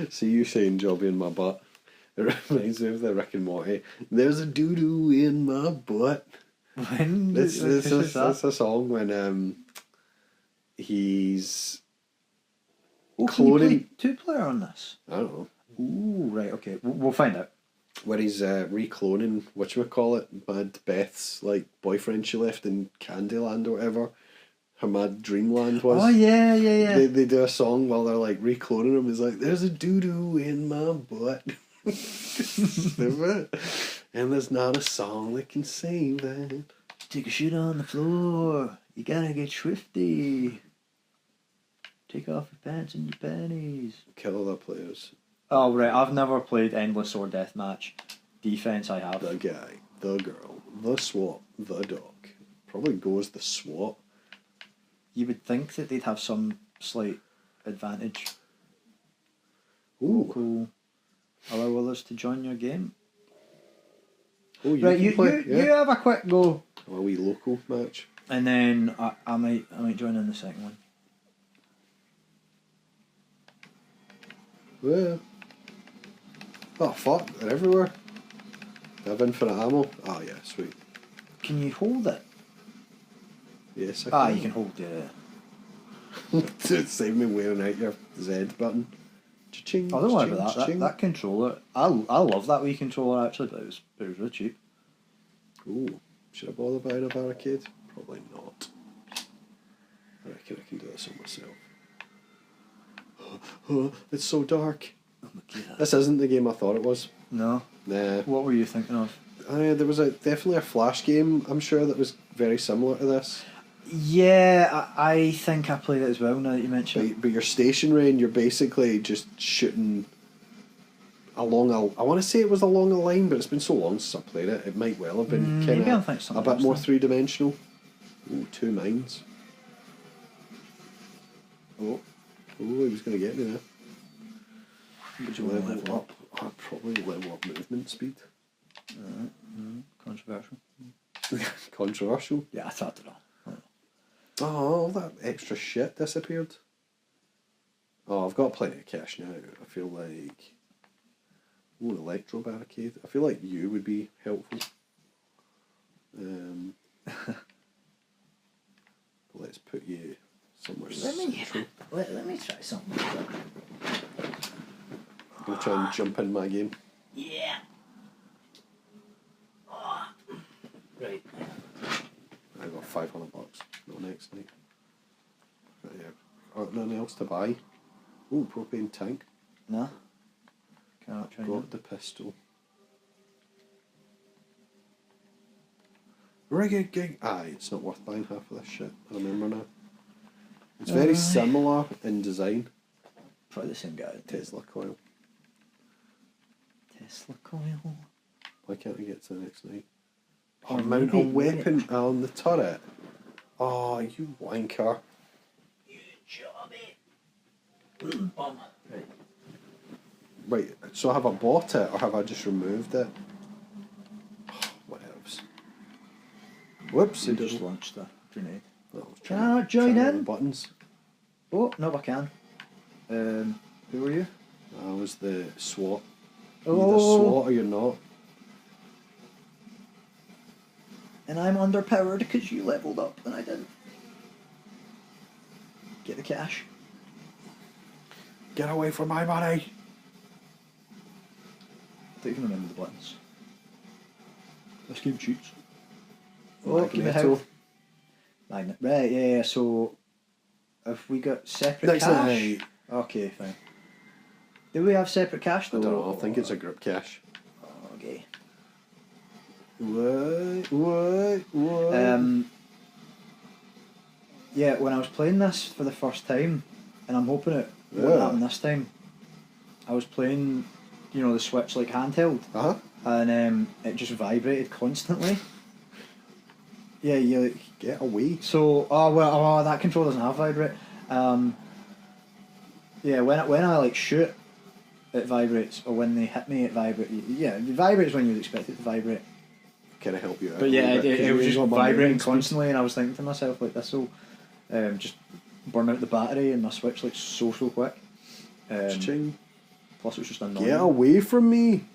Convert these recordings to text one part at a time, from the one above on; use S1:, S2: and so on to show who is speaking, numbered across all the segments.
S1: See you saying "Jobby in my butt." It reminds me of the Rick and Morty. There's a doo doo in my butt.
S2: When
S1: It's a song when he's
S2: can you play
S1: cloning.
S2: 2-player on this?
S1: I don't know.
S2: Ooh, right, okay. We'll find out.
S1: Where he's recloning whatchamacallit, Mad Beth's like boyfriend she left in Candyland or whatever. Her Mad Dreamland was.
S2: Oh yeah.
S1: They do a song while they're like recloning him. He's like, "There's a doo doo in my butt." Stupid. And there's not a song that can save that.
S2: Take a shit on the floor. You gotta get swifty. Take off your pants and your panties.
S1: Kill other players.
S2: Oh right, I've never played Endless or Deathmatch. Defense I have.
S1: The guy, the girl, the SWAT, the dog. Probably goes the SWAT.
S2: You would think that they'd have some slight advantage.
S1: Ooh.
S2: Cool. Allow others to join your game.
S1: Oh, you
S2: right,
S1: can play.
S2: you have a quick go.
S1: A wee local match.
S2: And then I might join in the second one.
S1: Yeah. Oh fuck, they're everywhere. They have infinite ammo. Oh yeah, sweet.
S2: Can you hold it?
S1: Yes, I can.
S2: You can hold
S1: Save me wearing out your Z button. Cha-ching,
S2: don't worry about that.
S1: cha-ching.
S2: That controller, I love that wii controller actually, but it was really cheap.
S1: Ooh, should I bother buying a barricade? Probably not. I reckon I can do this on myself. It's so dark.
S2: Oh my god.
S1: This isn't the game I thought it was.
S2: No.
S1: Nah.
S2: What were you thinking of?
S1: There was definitely a Flash game, I'm sure, that was very similar to this.
S2: Yeah, I think I played it as well now that you mention it.
S1: But you're stationary and you're basically just shooting along I want to say it was along a line, but it's been so long since I played it. It might well have been
S2: Maybe I'm
S1: kind
S2: thinking
S1: of a bit
S2: something
S1: more
S2: else
S1: three-dimensional. Ooh, 2 mines. Oh, he was going to get me there.
S2: Would you want to
S1: Level up? I'd probably level up movement speed.
S2: Controversial.
S1: Controversial.
S2: Yeah, I thought it all.
S1: Oh, all that extra shit disappeared. Oh, I've got plenty of cash now. I feel like... Ooh, electro barricade. I feel like you would be helpful. Let's put you somewhere central.
S2: Let me try something.
S1: I'm going to try and jump in my game.
S2: Yeah. Right.
S1: I got $500. Not next night. Right, yeah. Nothing else to buy. Ooh, propane tank.
S2: No. Cannot try.
S1: Got the pistol. Rigged gig. It's not worth buying half of this shit. I remember now. It's very similar in design.
S2: Probably the same guy.
S1: Tesla coil.
S2: Tesla coil.
S1: Why can't I get to the next night?
S2: Or
S1: Mount a
S2: maybe-
S1: weapon on the turret. Oh, you wanker.
S2: You jobby. Right.
S1: Right, so have I bought it or have I just removed it? What else? Whoops,
S2: You
S1: it
S2: just
S1: just
S2: launched a grenade.
S1: Can
S2: I join in?
S1: Buttons.
S2: Oh, no, I can. Who were you?
S1: I was the SWAT.
S2: Oh.
S1: You're the SWAT or you're not.
S2: And I'm underpowered because you leveled up and I didn't. Get the cash.
S1: Get away from my money!
S2: I don't even remember the buttons. This game cheats.
S1: Magneto.
S2: Keep it health. Magnet. Right, yeah, so have we got separate
S1: Next
S2: cash?
S1: night.
S2: Okay, fine. Do we have separate cash though?
S1: I don't know, I think it's a group cache.
S2: Okay.
S1: What?
S2: Yeah, when I was playing this for the first time, and I'm hoping it won't happen this time, I was playing, the Switch like handheld, and it just vibrated constantly. Yeah, you like,
S1: get away.
S2: So, that control doesn't have vibrate. Yeah, when I like shoot, it vibrates, or when they hit me, it vibrates. Yeah, it vibrates when you'd expect it to vibrate.
S1: Can I help you out?
S2: But yeah, it was just vibrating constantly, and I was thinking to myself, like, this will just burn out the battery in my Switch like so quick.
S1: Ching.
S2: Plus it was just annoying.
S1: Get away from me!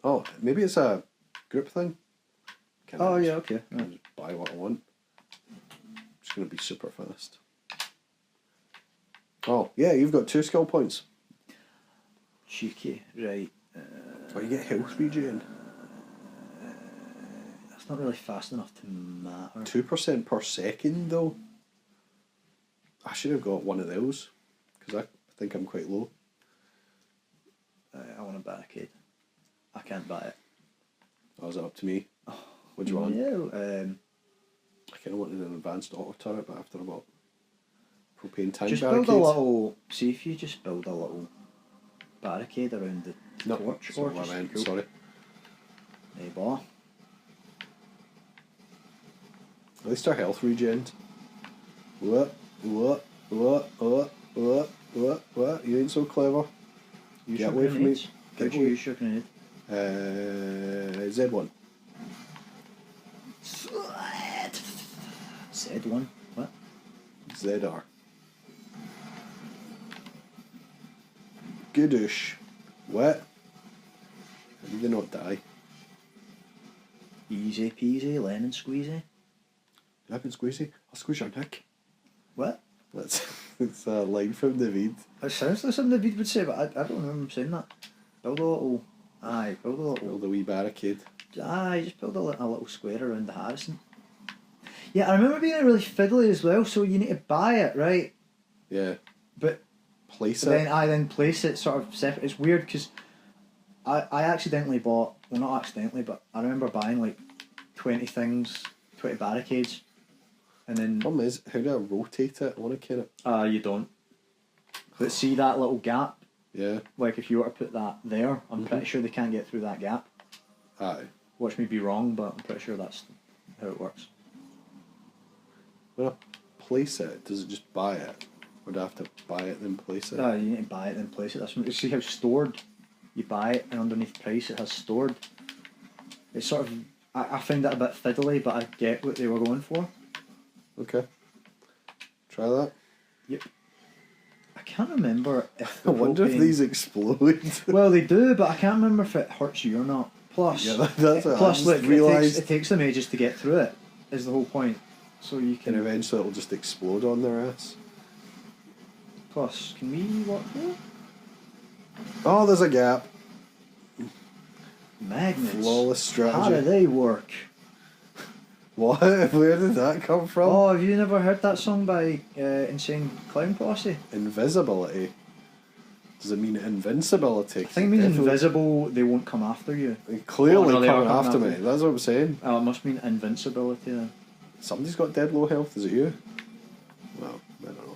S1: Oh, maybe it's a group thing.
S2: Oh yeah, okay.
S1: I can just buy what I want. It's going to be super fast. Oh, yeah, you've got 2 skill points.
S2: Cheeky, right.
S1: Oh, you get health regen.
S2: That's not really fast enough to matter.
S1: 2% per second, though. I should have got one of those, because I think I'm quite low.
S2: I want a barricade. I can't buy it.
S1: Oh, is it up to me? What do you want?
S2: Yeah,
S1: I kind of wanted an advanced auto turret, but after I bought propane tank
S2: just
S1: barricades.
S2: build a little. See if you just build a little barricade around the torch.
S1: That's not what I meant,
S2: cool.
S1: sorry.
S2: Hey, boy.
S1: At least our health regens. What? You ain't so clever.
S2: Use
S1: Get
S2: your
S1: away from me.
S2: grenades.
S1: Get
S2: How'd you
S1: away.
S2: use your grenade?
S1: Z1.
S2: Z1. What?
S1: ZR. Goodoosh. What? How did they not die?
S2: Easy peasy, lemon squeezy.
S1: Lemon squeezy? I'll squeeze your neck.
S2: What?
S1: It's a line from Navid.
S2: It sounds like something David would say, but I don't remember him saying that. Build a little. Aye, build a little.
S1: Build a wee barricade.
S2: Aye, just build a little square around the Harrison. Yeah, I remember being really fiddly as well, so you need to buy it, right?
S1: Yeah.
S2: But
S1: Place
S2: then
S1: it.
S2: I then place it sort of separate. It's weird because I accidentally bought, well not accidentally, but I remember buying like 20 things, 20 barricades, and then...
S1: Problem is, how do I rotate it? I want to kind of...
S2: you don't. But see that little gap?
S1: Yeah.
S2: Like if you were to put that there, I'm pretty sure they can't get through that gap.
S1: Aye.
S2: Watch me be wrong, but I'm pretty sure that's how it works.
S1: When I place it, does it just buy it? Or do I have to buy it then place it?
S2: You need to buy it then place it. That's see how stored. You buy it and underneath price it has stored. It's sort of I find that a bit fiddly, but I get what they were going for.
S1: Okay. Try that.
S2: Yep. I can't remember if
S1: I wonder if these explode.
S2: Well, they do, but I can't remember if it hurts you or not. Plus,
S1: yeah, that's what
S2: plus,
S1: I
S2: look,
S1: realised.
S2: it takes them ages to get through it. Is the whole point. So you can.
S1: And eventually it'll just explode on their ass.
S2: Plus, can we walk through it?
S1: Oh, there's a gap.
S2: Magnets.
S1: Flawless strategy.
S2: How do they work?
S1: What? Where did that come from?
S2: Oh, have you never heard that song by Insane Clown Posse?
S1: Invisibility. Does it mean invincibility?
S2: I think it means invisible, they won't come after you.
S1: They clearly
S2: they are
S1: coming after
S2: coming
S1: me.
S2: after
S1: That's what I'm saying.
S2: Oh, it must mean invincibility then.
S1: Somebody's got dead low health. Is it you? Well, I don't know.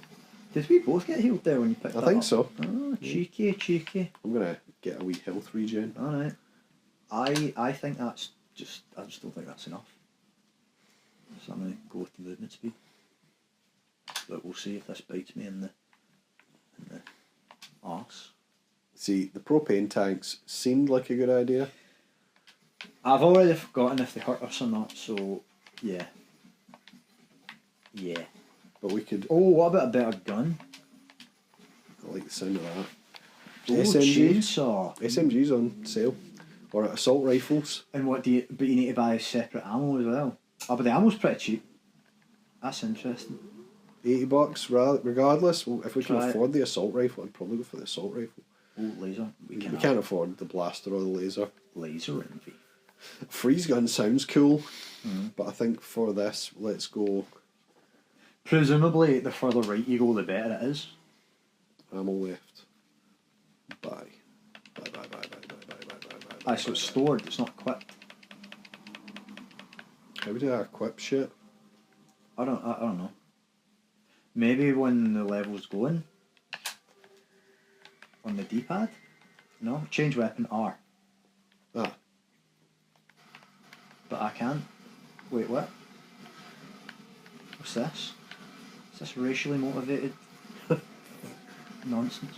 S2: Did we both get healed there when you picked that up?
S1: I think so.
S2: Oh, cheeky.
S1: I'm gonna get a wee health regen.
S2: Alright. I think that's just... I just don't think that's enough. So I'm going to go with the movement speed. But we'll see if this bites me in the arse.
S1: See, the propane tanks seemed like a good idea.
S2: I've already forgotten if they hurt us or not, so yeah. Yeah.
S1: But we could...
S2: Oh, what about a better gun?
S1: I like the sound of that.
S2: Oh,
S1: SMGs.
S2: chainsaw.
S1: SMGs on sale. Or assault rifles.
S2: And what do you... But you need to buy separate ammo as well. Oh, but the ammo's pretty cheap. That's interesting.
S1: $80 regardless. Well, if we can
S2: Try it.
S1: afford the assault rifle, I'd probably go for the assault rifle.
S2: Oh, laser. We
S1: can't afford the blaster or the laser.
S2: Laser envy.
S1: Freeze gun sounds cool, but I think for this, let's go
S2: Presumably, the further right you go, the better it is.
S1: ammo left. Buy.
S2: Aye, so it's stored, it's not equipped.
S1: How do I equip shit?
S2: I don't know. Maybe when the level's going on the D-pad? No? Change weapon R.
S1: Ah.
S2: But I can't. Wait, what? What's this? Is this racially motivated nonsense?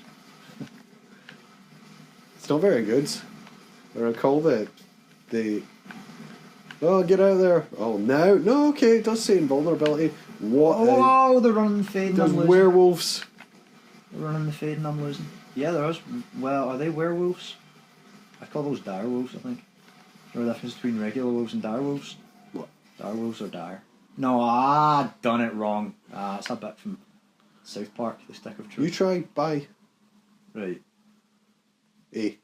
S1: It's not very good. I recall that they... Oh, get out of there. Oh, now? No, okay, it does say invulnerability. What?
S2: Oh, they're running fading.
S1: There's werewolves.
S2: running the fade and I'm losing. Yeah, there is. Well, are they werewolves? I call those dire wolves, I think. There's a difference between regular wolves and dire wolves.
S1: What?
S2: Dire wolves are dire. No, done it wrong. It's a bit from South Park, the Stick of Truth.
S1: You try bye.
S2: Right.
S1: A.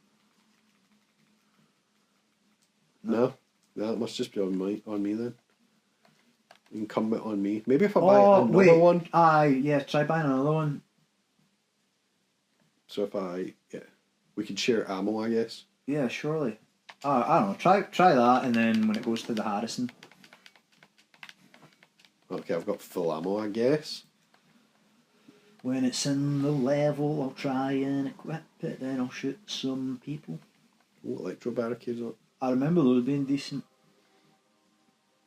S1: No, it must just be on me then. Incumbent on me. Maybe if I buy another one.
S2: Yeah, try buying another one.
S1: So if we could share ammo, I guess.
S2: Yeah, surely. I don't know. Try that, and then when it goes to the Harrison.
S1: Okay, I've got full ammo, I guess.
S2: When it's in the level, I'll try and equip it, then I'll shoot some people.
S1: Oh, electro barricades on.
S2: I remember those being decent.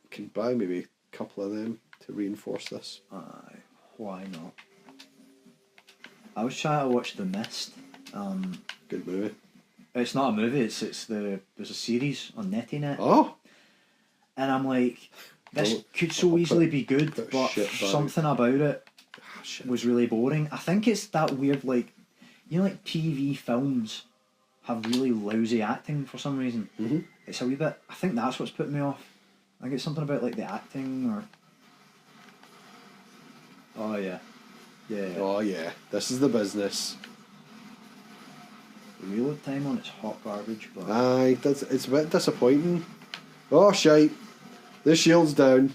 S1: Can buy maybe a couple of them to reinforce this.
S2: Aye, why not? I was trying to watch The Mist.
S1: Good movie.
S2: It's not a movie. There's a series on NettyNet.
S1: Oh.
S2: And I'm like, this could so easily be good, but something about it was really boring. I think it's that weird, like, you know, like TV films have really lousy acting for some reason.
S1: Mm-hmm.
S2: It's a wee bit. I think that's what's put me off. I think it's something about like the acting or. Oh yeah. Yeah.
S1: Oh yeah, this is the business.
S2: The reload time on it's hot garbage, but.
S1: Aye, it's a bit disappointing. Oh shite, the shield's down.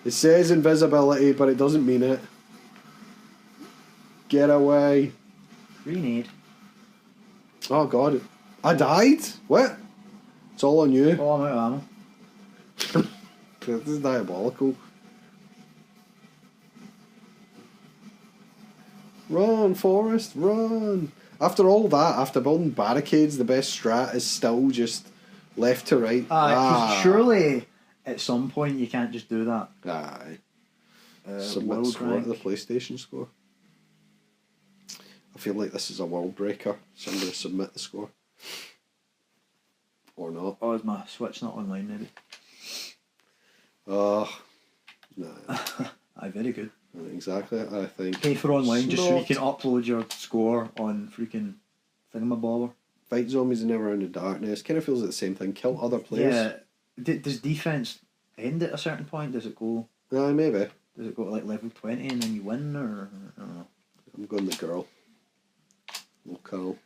S1: It says invisibility, but it doesn't mean it. Get away.
S2: Grenade.
S1: Oh god, I died? What? It's all on you.
S2: Oh, I'm out of ammo.
S1: This is diabolical. Run, Forrest, run! After all that, after building barricades, the best strat is still just left to right.
S2: Because surely at some point you can't just do that.
S1: Aye. Submit score to the PlayStation score. I feel like this is a world breaker, so I'm going to submit the score. Or not.
S2: Oh, is my Switch not online maybe?
S1: No.
S2: Aye, very good.
S1: Exactly, I think.
S2: Pay for online just so you can upload your score on freaking thingamabobber.
S1: Fight zombies in Never Ending Darkness. Kind of feels like the same thing. Kill other players.
S2: Yeah. Does defense end at a certain point? Does it go?
S1: Maybe.
S2: Does it go to like level 20 and then you win, or I don't know?
S1: I'm going the girl. Locale.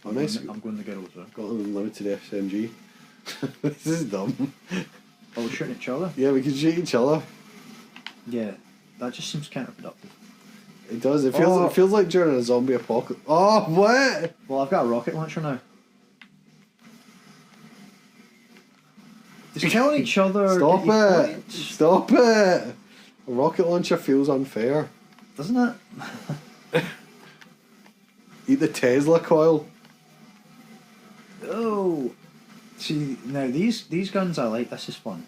S1: Oh, nice.
S2: I'm going the girl as well.
S1: Got an unlimited SMG. This is dumb.
S2: Oh, we're shooting each other?
S1: Yeah, we can shoot each other.
S2: Yeah, that just seems counterproductive.
S1: It does. It feels like during a zombie apocalypse. Oh, what?
S2: Well, I've got a rocket launcher now. Just killing each other.
S1: Stop it! Stop it! A rocket launcher feels unfair.
S2: Doesn't it?
S1: Eat the Tesla coil.
S2: Oh. See, now these guns I like. This is fun.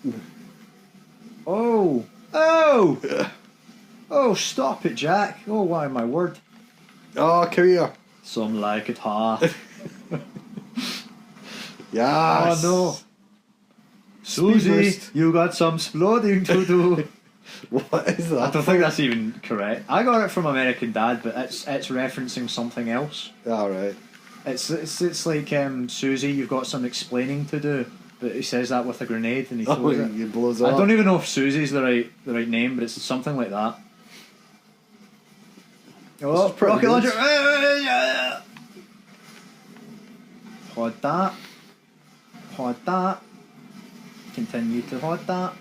S2: Oh! Oh! Oh, stop it, Jack. Oh, why, my word.
S1: Oh, come here.
S2: Some like it hard.
S1: Yes.
S2: Oh, no. Suzie, you got some exploding to do.
S1: What is that?
S2: I don't think that's even correct. I got it from American Dad, but it's referencing something else.
S1: Alright.
S2: It's like Suzie, you've got some explaining to do, but he says that with a grenade and he throws it.
S1: He blows up.
S2: I don't even know if Susie's the right name, but it's something like that. Oh, rocket launcher! Hod that. Hod that. Continue to hod that.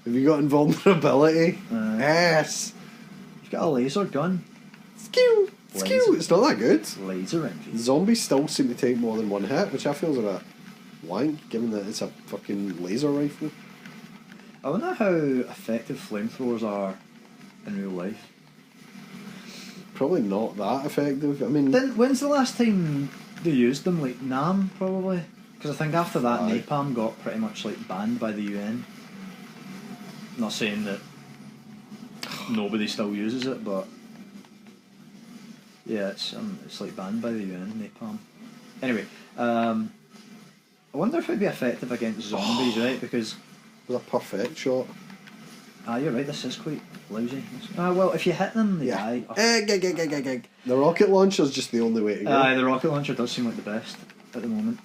S1: Have you got invulnerability? Yes!
S2: You've got a laser gun.
S1: Skew! Skew! It's not that good.
S2: Laser engine.
S1: Zombies still seem to take more than one hit, which I feel is a bit wank, given that it's a fucking laser rifle.
S2: I wonder how effective flamethrowers are in real life.
S1: Probably not that effective. I mean...
S2: When's the last time they used them? Like Nam, probably? Because I think after that, Napalm got pretty much like banned by the UN. I'm not saying that nobody still uses it, but yeah, it's like banned by the UN, Napalm. Anyway, I wonder if it'd be effective against zombies, right? Because
S1: it was a perfect shot.
S2: You're right, this is quite lousy. Well, if you hit them, the eye...
S1: The rocket launcher's just the only way to go.
S2: The rocket launcher does seem like the best at the moment.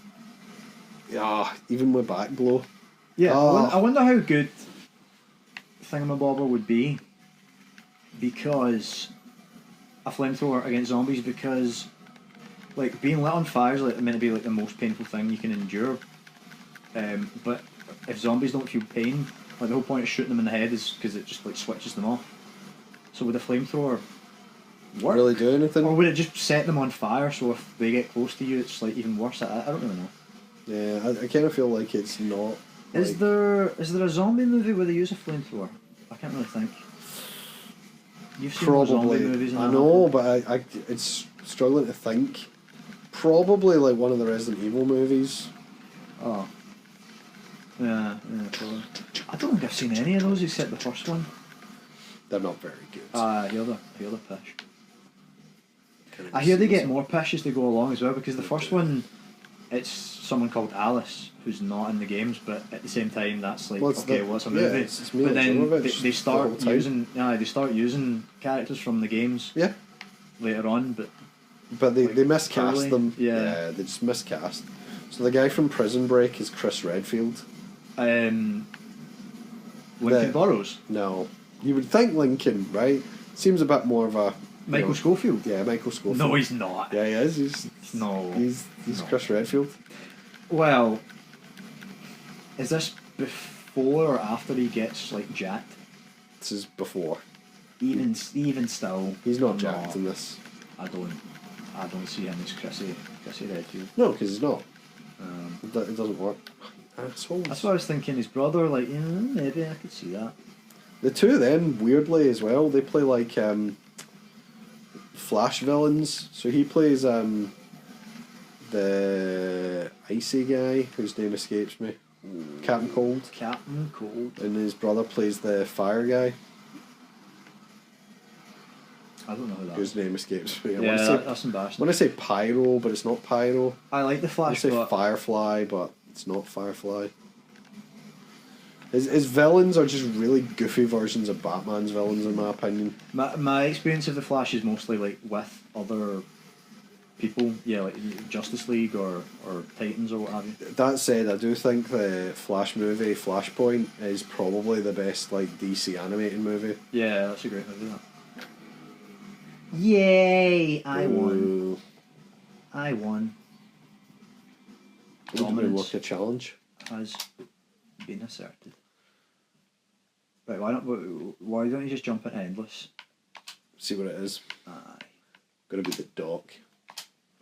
S1: Yeah, even with back blow.
S2: Yeah, I wonder how good Thingamabobber would be because a flamethrower against zombies, because like being lit on fire is like meant to be like the most painful thing you can endure. But if zombies don't feel pain, like the whole point of shooting them in the head is because it just like switches them off. So would a flamethrower work?
S1: Really do anything?
S2: Or would it just set them on fire so if they get close to you it's like even worse? I don't really know.
S1: Yeah, I kind of feel like it's not.
S2: Is there a zombie movie where they use a flamethrower? I can't really think. You've seen more zombie movies than
S1: I know, but I it's struggling to think. Probably like one of the Resident Evil movies.
S2: Oh. Yeah, probably. I don't think I've seen any of those except the first one.
S1: They're not very good.
S2: I hear the pish. I hear they get more pish as they go along as well, because the first one, it's someone called Alice who's not in the games, but at the same time that's like what's a movie?
S1: Yeah, it's Mila
S2: but then
S1: Jovovich
S2: they start using characters from the games.
S1: Yeah.
S2: Later on,
S1: but they miscast them.
S2: Yeah,
S1: they just miscast. So the guy from Prison Break is Chris Redfield.
S2: Lincoln Burrows.
S1: No, you would think Lincoln, right? Seems a bit more of a
S2: Michael Schofield.
S1: Yeah, Michael Schofield.
S2: No, he's not.
S1: Yeah, he is. He's Chris Redfield.
S2: Well, is this before or after he gets like jacked?
S1: This is before.
S2: Even still,
S1: he's not jacked in this.
S2: I don't see him as Chrissy Redfield.
S1: No, because he's not. It doesn't work. Assholes.
S2: That's what I was thinking. His brother, like, maybe I could see that.
S1: The two of them, weirdly as well, they play like Flash villains. So he plays the icy guy whose name escapes me. Captain Cold.
S2: Captain Cold.
S1: And his brother plays the fire guy.
S2: I don't know who that
S1: whose name escapes me.
S2: That's embarrassing.
S1: When I say Pyro, but it's not Pyro.
S2: I like the Flash.
S1: I say Firefly, but it's not Firefly. His villains are just really goofy versions of Batman's villains, in my opinion.
S2: My experience of the Flash is mostly like with other people, like Justice League or Titans or what have you.
S1: That said, I do think the Flash movie, Flashpoint, is probably the best like DC animated movie.
S2: Yeah, that's a great movie. That. Yay! I won.
S1: Dominance. A challenge
S2: has been asserted. Right, why don't you just jump at endless?
S1: See what it is.
S2: Aye.
S1: Gonna be the dock.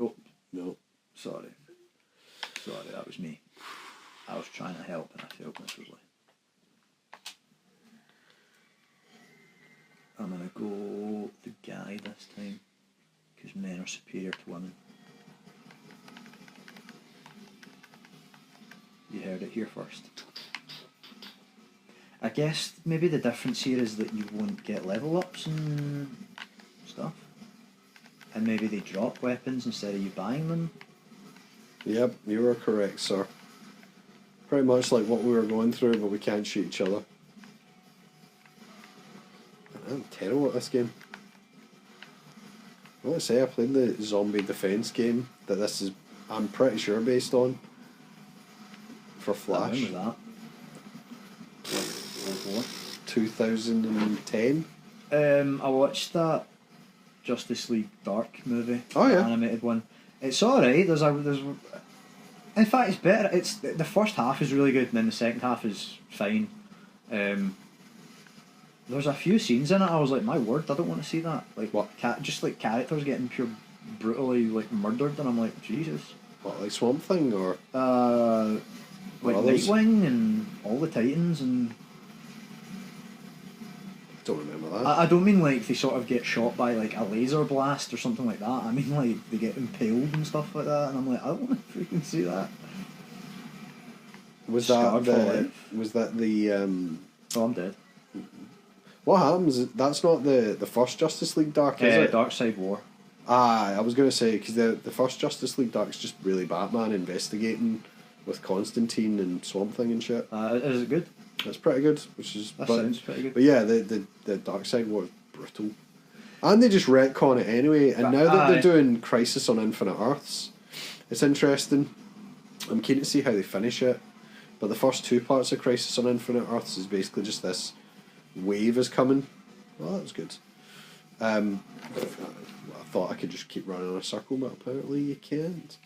S2: Oh
S1: no.
S2: Sorry, that was me. I was trying to help and I failed miserably. I'm gonna go the guy this time, because men are superior to women. You heard it here first. I guess maybe the difference here is that you won't get level ups and stuff. And maybe they drop weapons instead of you buying them. Yep,
S1: you are correct, sir. Pretty much like what we were going through, but we can't shoot each other. I'm terrible at this game. I want to say I played the zombie defense game that this is, I'm pretty sure, based on. For Flash.
S2: I remember that.
S1: 2010.
S2: I watched that Justice League Dark movie.
S1: Oh yeah,
S2: animated one. It's alright. There's in fact, it's better. It's the first half is really good, and then the second half is fine. There's a few scenes in it. I was like, my word, I don't want to see that. Like
S1: what?
S2: Just like characters getting pure brutally like murdered, and I'm like, Jesus.
S1: What, like Swamp Thing or?
S2: Like Nightwing and all the Titans and.
S1: Don't remember that.
S2: I don't mean like they sort of get shot by like a laser blast or something like that. I mean like they get impaled and stuff like that, and I'm like, I don't want to freaking see that.
S1: Was that the?
S2: Oh, I'm dead.
S1: What happens? That's not the first Justice League Dark, is it?
S2: Dark Side War.
S1: I was going to say, because the first Justice League Dark is just really Batman investigating with Constantine and Swamp Thing and shit.
S2: Is it good?
S1: That's pretty good, which is...
S2: sounds pretty good.
S1: But yeah, the Dark Side was brutal. And they just retcon it anyway, and now that they're doing Crisis on Infinite Earths, it's interesting. I'm keen to see how they finish it. But the first 2 parts of Crisis on Infinite Earths is basically just this wave is coming. Well, that was good. I thought I could just keep running in a circle, but apparently you can't.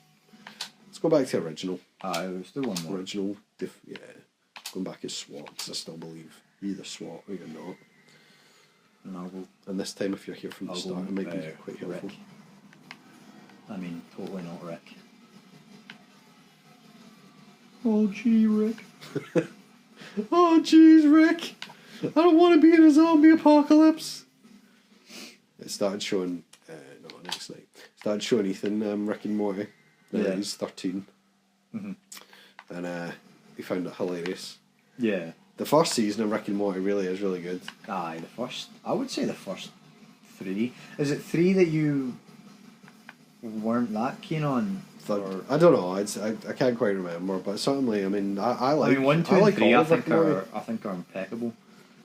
S1: Let's go back to original.
S2: Let's do one more.
S1: Original, yeah. Going back as SWAT, because I still believe you're either SWAT or you're not. And this time, if you're here from the start, it might be quite helpful.
S2: Rick. I mean, totally not Rick. Oh, gee, Rick.
S1: Oh, jeez, Rick. I don't want to be in a zombie apocalypse. It started showing... no, next night. Started showing Ethan Rick and Morty. He's 13. Mm-hmm. And he found it hilarious.
S2: Yeah.
S1: The first season of Rick and Morty really is really good.
S2: Aye, I would say the first 3. Is it 3 that you weren't that keen on?
S1: I don't know. I can't quite remember, but certainly, I mean, I like.
S2: I mean, 1, 2,
S1: I
S2: and
S1: like
S2: 3.
S1: all
S2: I
S1: of Rick
S2: think
S1: and Morty.
S2: I think are impeccable.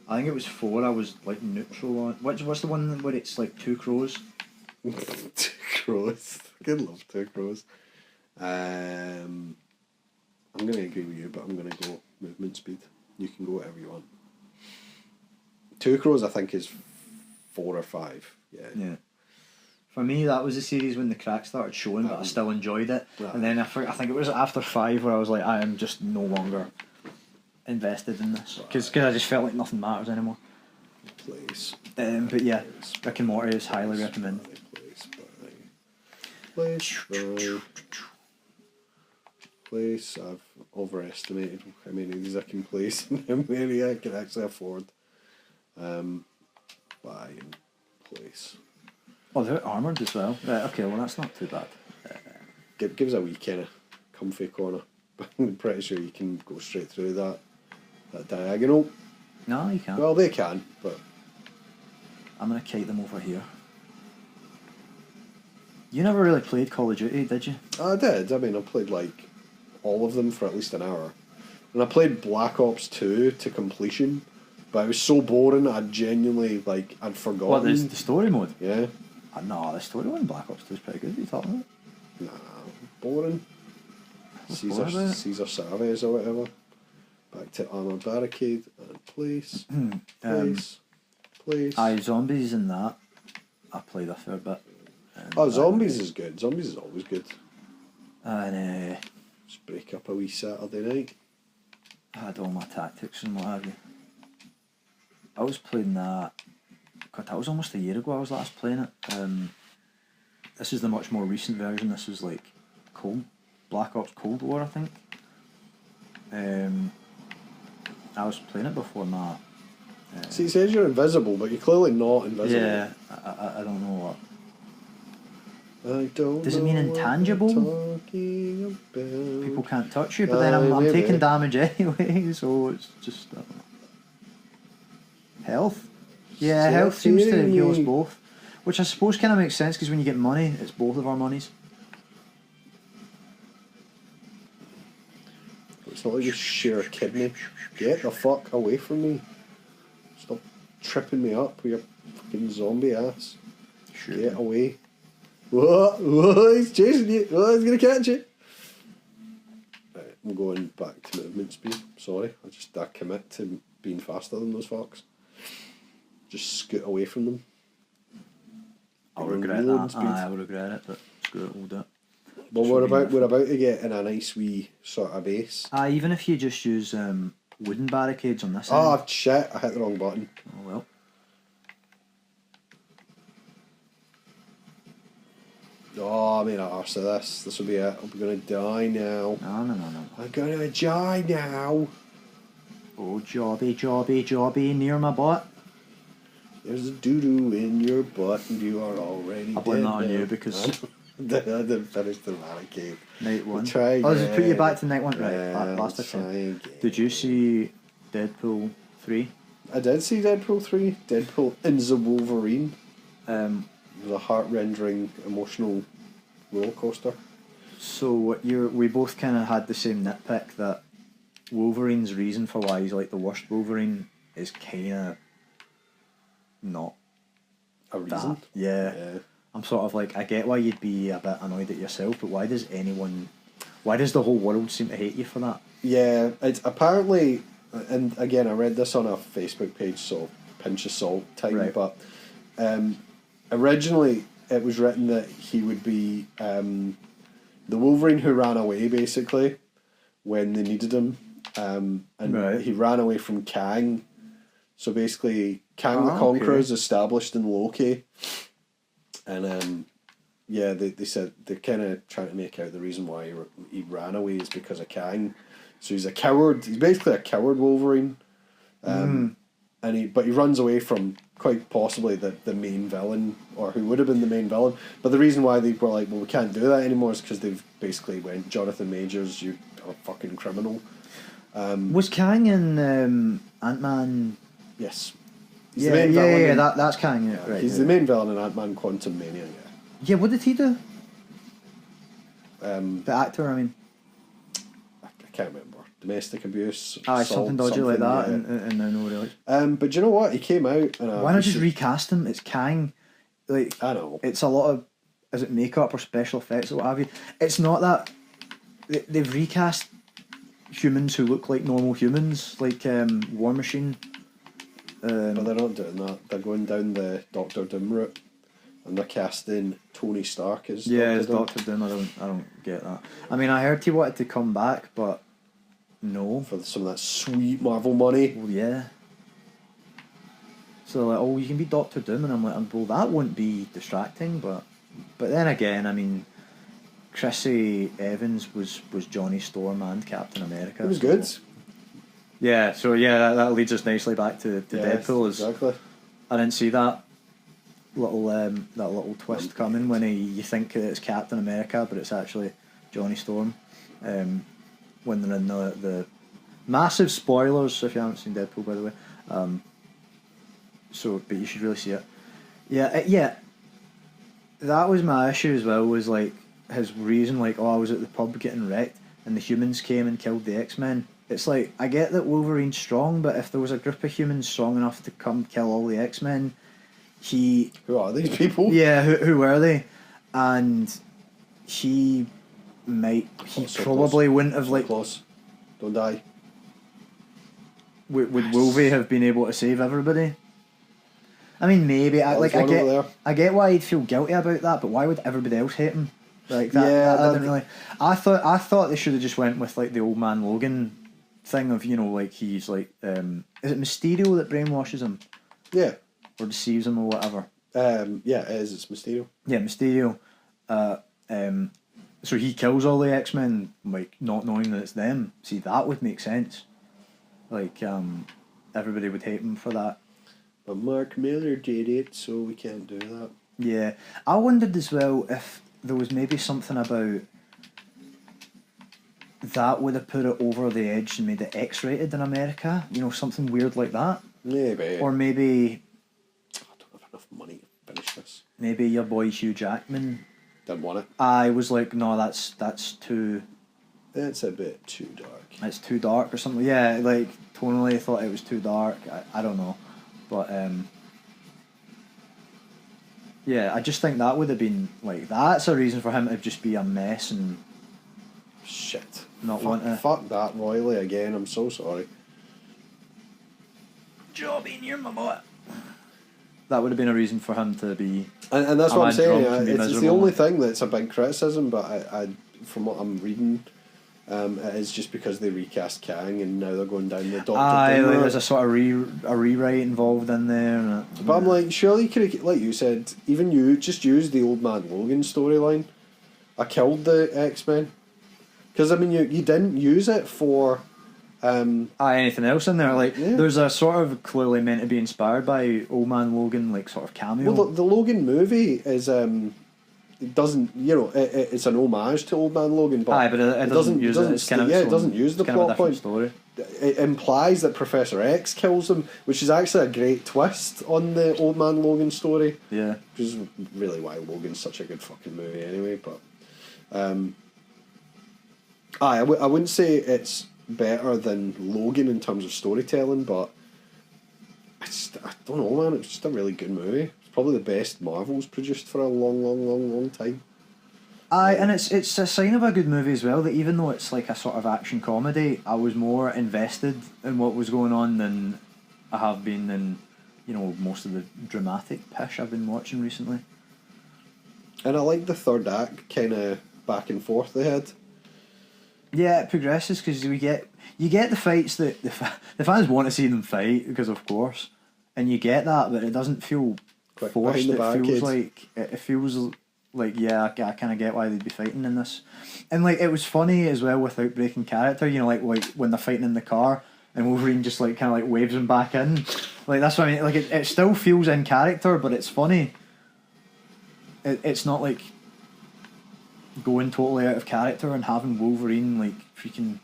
S2: I think it was 4. I was like neutral on. What's the one where it's like 2 crows?
S1: 2 crows. I could love 2 crows. I'm going to agree with you, but I'm going to go movement speed. You can go whatever you want. 2 crows, I think, is 4 or 5. Yeah.
S2: For me, that was the series when the crack started showing, but I still enjoyed it.
S1: Right.
S2: And then I think it was after 5 where I was like, I am just no longer invested in this. Because I just felt like nothing matters anymore.
S1: Place.
S2: But yeah, Rick and Morty is highly recommended.
S1: Place. I've overestimated how many of these I can place and how many I can actually afford. Buy and place.
S2: Oh, they're armoured as well. Right, okay, well that's not too bad.
S1: Gives a wee kind of comfy corner, but I'm pretty sure you can go straight through that diagonal.
S2: No, you can't.
S1: Well, they can, but
S2: I'm going to kite them over here. You never really played Call of Duty, did you?
S1: I did. I mean, I played like all of them for at least an hour. And I played Black Ops 2 to completion, but it was so boring I genuinely, I'd forgotten.
S2: What, the story mode?
S1: Yeah.
S2: No, the story mode in Black Ops 2 is pretty good. What are you talking about?
S1: Nah, boring. Caesar Chavez or whatever. Back to Armour Barricade and place. Place.
S2: Aye, zombies and that. I played a fair bit.
S1: Zombies is good. Zombies is always good.
S2: And
S1: just break up a wee Saturday night.
S2: I had all my tactics and what have you. I was playing that. God, that was almost a year ago I was last playing it. This is the much more recent version. This was like Black Ops Cold War, I think. I was playing it before that.
S1: See, it says you're invisible, but you're clearly not invisible.
S2: Yeah, I don't know what.
S1: I don't
S2: Does it mean intangible? People can't touch you, but then I'm taking damage anyway, so it's just health. Yeah, health seems to heal us both, which I suppose kind of makes sense because when you get money, it's both of our monies.
S1: It's not like you share a kidney. Get the fuck away from me! Stop tripping me up with your fucking zombie ass. Sure. Get away! Whoa, he's chasing you. Oh, he's going to catch you. Right, I'm going back to movement speed. Sorry, I commit to being faster than those fucks. Just scoot away from them.
S2: I'll regret that. I will regret it, but screw it, we'll do it.
S1: Well, we're about to get in a nice wee sort of base.
S2: Even if you just use wooden barricades on this
S1: end. Shit, I hit the wrong button.
S2: Oh well.
S1: Oh, I'm in an arse of this. This will be it. I'm going to die now.
S2: No.
S1: I'm going to die now.
S2: Oh, jobby, near my butt.
S1: There's a doo-doo in your butt and you are already dead.
S2: I blame that on you because...
S1: I didn't finish the barricade.
S2: Night 1.
S1: Try
S2: I'll just put you back to night 1. Right, last
S1: attempt.
S2: Did you see Deadpool 3?
S1: I did see Deadpool 3. Deadpool in the Wolverine. It was a heart-rendering, emotional roller coaster.
S2: So we both kind of had the same nitpick that Wolverine's reason for why he's like the worst Wolverine is kind of not
S1: a reason.
S2: Yeah. I'm sort of like, I get why you'd be a bit annoyed at yourself, but why does the whole world seem to hate you for that?
S1: Yeah, it's apparently, and again, I read this on a Facebook page, so pinch of salt time,
S2: right.
S1: But originally it was written that he would be the Wolverine who ran away, basically, when they needed him. And
S2: right.
S1: He ran away from Kang. So basically, Kang the Conqueror is established in Loki. And they said they're kind of trying to make out the reason why he ran away is because of Kang. So he's a coward. He's basically a coward Wolverine. But he runs away from quite possibly the main villain, or who would have been the main villain. But the reason why they were like, well, we can't do that anymore is because they've basically went, Jonathan Majors, you are a fucking criminal.
S2: Was Kang in Ant-Man?
S1: Yes.
S2: He's the main villain that's Kang. Yeah, right,
S1: he's the main villain in Ant-Man Quantumania.
S2: Yeah, what did he do?
S1: The
S2: actor, I mean.
S1: I can't remember. Domestic abuse.
S2: Something dodgy like that, yeah. and now nobody likes.
S1: But do you know what? He came out. And
S2: why not just recast him? It's Kang. Like,
S1: I know. It's
S2: a lot of, is it makeup or special effects or what have you? It's not that they've recast humans who look like normal humans, like War Machine.
S1: But they're not doing that. They're going down the Doctor Doom route, and they're casting Tony Stark as
S2: Doctor Doom. I don't get that. I mean, I heard he wanted to come back, but no.
S1: For some of that sweet Marvel money.
S2: Well, yeah. So like, you can be Doctor Doom, and I'm like, well, that won't be distracting, but then again, I mean, Chrissy Evans was Johnny Storm and Captain America.
S1: It was good.
S2: Yeah, so that leads us nicely back to Deadpool.
S1: Exactly.
S2: I didn't see that little twist coming when you think it's Captain America, but it's actually Johnny Storm. When they're in the massive spoilers if you haven't seen Deadpool, by the way. But you should really see it. Yeah. That was my issue as well. Was like his reason, like, I was at the pub getting wrecked, and the humans came and killed the X-Men. It's like, I get that Wolverine's strong, but if there was a group of humans strong enough to come kill all the X-Men,
S1: who are these people?
S2: Yeah, who were they? And he probably wouldn't have, like...
S1: Close. Don't die.
S2: Would Wolvie have been able to save everybody? I mean, maybe. I get why he'd feel guilty about that, but why would everybody else hate him? Like that,
S1: yeah,
S2: that didn't really... I thought they should have just went with like the old man Logan thing of, like he's like, is it Mysterio that brainwashes him?
S1: Yeah.
S2: Or deceives him or whatever?
S1: Yeah, it is. It's Mysterio.
S2: Yeah, Mysterio. So he kills all the X-Men, like, not knowing that it's them. See, that would make sense. Like, everybody would hate him for that.
S1: But Mark Miller did it, so we can't do that.
S2: Yeah. I wondered as well if there was maybe something about that would have put it over the edge and made it X-rated in America. Something weird like that.
S1: Maybe.
S2: Or maybe...
S1: I don't have enough money to finish this.
S2: Maybe your boy Hugh Jackman...
S1: Didn't want it.
S2: I was like, no, that's too...
S1: It's a bit too dark.
S2: It's too dark or something. Yeah, like, tonally I thought it was too dark. I don't know. But, yeah, I just think that would have been, like, that's a reason for him to just be a mess and...
S1: Shit.
S2: Fuck
S1: that royally again, I'm so sorry.
S2: Jobby, you're my boy. That would have been a reason for him to be...
S1: And that's what I'm saying, it's the only thing that's a big criticism, but I from what I'm reading, it is just because they recast Kang and now they're going down the Doctor Doom route.
S2: There's a sort of a rewrite involved in there.
S1: But I'm like, surely you could have, like you said, even you just use the old man Logan storyline. I killed the X-Men. Because, I mean, you didn't use it for...
S2: anything else in there? Like, there's a sort of clearly meant to be inspired by Old Man Logan, like, sort of cameo.
S1: Well, the Logan movie is... it doesn't... it's an homage to Old Man Logan, but...
S2: it doesn't use it. It's kind of
S1: it doesn't use the plot point.
S2: Story.
S1: It implies that Professor X kills him, which is actually a great twist on the Old Man Logan story.
S2: Yeah.
S1: Which is really why Logan's such a good fucking movie anyway, but... I wouldn't say it's better than Logan in terms of storytelling, but I don't know, man. It's just a really good movie. It's probably the best Marvel's produced for a long time.
S2: Aye, and it's a sign of a good movie as well, that even though it's like a sort of action comedy, I was more invested in what was going on than I have been in, you know, most of the dramatic pish I've been watching recently.
S1: And I like the third act kind of back and forth they had.
S2: Yeah, it progresses because you get the fights that the fans want to see them fight, because of course, and you get that, but it doesn't feel
S1: Quick,
S2: forced. It feels like yeah, I kind of get why they'd be fighting in this, and like it was funny as well without breaking character. You know, like when they're fighting in the car and Wolverine just like kind of like waves him back in. Like that's what I mean. Like it still feels in character, but it's funny. It's not like going totally out of character and having Wolverine like freaking